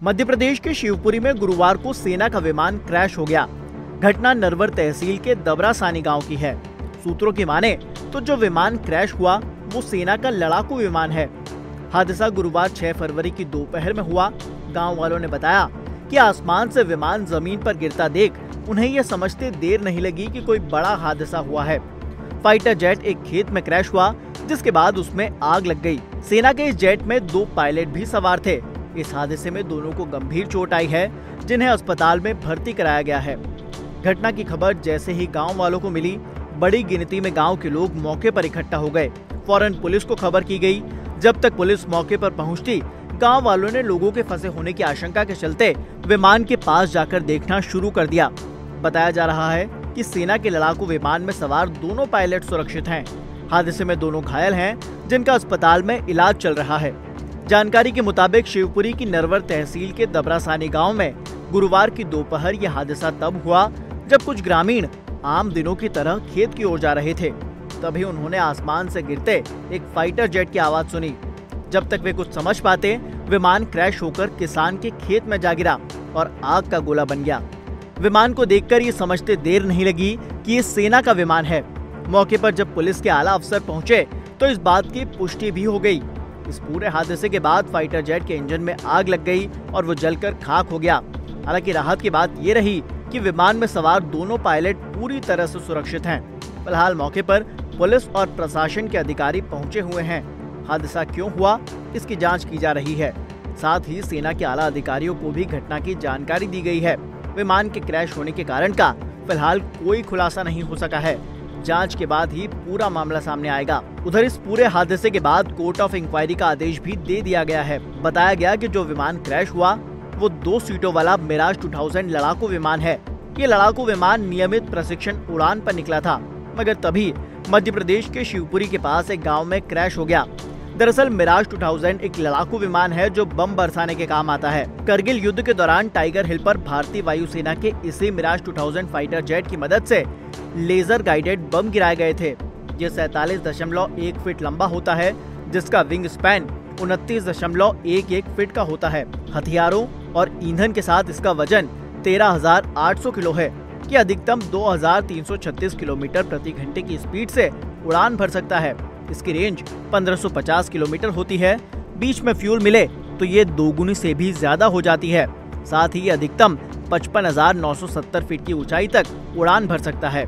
मध्य प्रदेश के शिवपुरी में गुरुवार को सेना का विमान क्रैश हो गया। घटना नरवर तहसील के दबरासानी गांव की है। सूत्रों की माने तो जो विमान क्रैश हुआ वो सेना का लड़ाकू विमान है। हादसा गुरुवार 6 फरवरी की दोपहर में हुआ। गांव वालों ने बताया कि आसमान से विमान जमीन पर गिरता देख उन्हें यह समझते देर नहीं लगी कि कोई बड़ा हादसा हुआ है। फाइटर जेट एक खेत में क्रैश हुआ, जिसके बाद उसमें आग लग गई। सेना के इस जेट में 2 पायलट भी सवार थे। इस हादसे में दोनों को गंभीर चोट आई है, जिन्हें अस्पताल में भर्ती कराया गया है। घटना की खबर जैसे ही गांव वालों को मिली, बड़ी गिनती में गांव के लोग मौके पर इकट्ठा हो गए। फौरन पुलिस को खबर की गई। जब तक पुलिस मौके पर पहुंचती, गांव वालों ने लोगों के फंसे होने की आशंका के चलते विमान के पास जाकर देखना शुरू कर दिया। बताया जा रहा है कि सेना के लड़ाकू विमान में सवार दोनों पायलट सुरक्षित हैं। हादसे में दोनों घायल हैं, जिनका अस्पताल में इलाज चल रहा है। जानकारी के मुताबिक शिवपुरी की नरवर तहसील के दबरासानी गांव में गुरुवार की दोपहर यह हादसा तब हुआ जब कुछ ग्रामीण आम दिनों की तरह खेत की ओर जा रहे थे। तभी उन्होंने आसमान से गिरते एक फाइटर जेट की आवाज सुनी। जब तक वे कुछ समझ पाते, विमान क्रैश होकर किसान के खेत में जा गिरा और आग का गोला बन गया। विमान को देखकर ये समझते देर नहीं लगी कि ये सेना का विमान है। मौके पर जब पुलिस के आला अफसर पहुंचे तो इस बात की पुष्टि भी हो गई। इस पूरे हादसे के बाद फाइटर जेट के इंजन में आग लग गई और वो जलकर खाक हो गया। हालांकि राहत की बात ये रही कि विमान में सवार दोनों पायलट पूरी तरह से सुरक्षित हैं। फिलहाल मौके पर पुलिस और प्रशासन के अधिकारी पहुंचे हुए हैं। हादसा क्यों हुआ, इसकी जांच की जा रही है। साथ ही सेना के आला अधिकारियों को भी घटना की जानकारी दी गई है। विमान के क्रैश होने के कारण का फिलहाल कोई खुलासा नहीं हो सका है। जांच के बाद ही पूरा मामला सामने आएगा। उधर इस पूरे हादसे के बाद कोर्ट ऑफ इंक्वायरी का आदेश भी दे दिया गया है। बताया गया कि जो विमान क्रैश हुआ वो 2 सीटों वाला मिराज 2000 लड़ाकू विमान है। ये लड़ाकू विमान नियमित प्रशिक्षण उड़ान पर निकला था, मगर तभी मध्य प्रदेश के शिवपुरी के पास एक गाँव में क्रैश हो गया। दरअसल मिराज 2000 एक लड़ाकू विमान है जो बम बरसाने के काम आता है। करगिल युद्ध के दौरान टाइगर हिल पर भारतीय वायुसेना के इसी मिराज 2000 फाइटर जेट की मदद से लेजर गाइडेड बम गिराए गए थे। ये 47.1 फीट लंबा होता है, जिसका विंग स्पैन 29.11 फीट का होता है। हथियारों और ईंधन के साथ इसका वजन 13,800 किलो है। ये अधिकतम 2,336 किलोमीटर प्रति घंटे की स्पीड से उड़ान भर सकता है। इसकी रेंज 1550 किलोमीटर होती है। बीच में फ्यूल मिले तो ये 2 गुनी से भी ज्यादा हो जाती है। साथ ही अधिकतम 55,970 फीट की ऊंचाई तक उड़ान भर सकता है।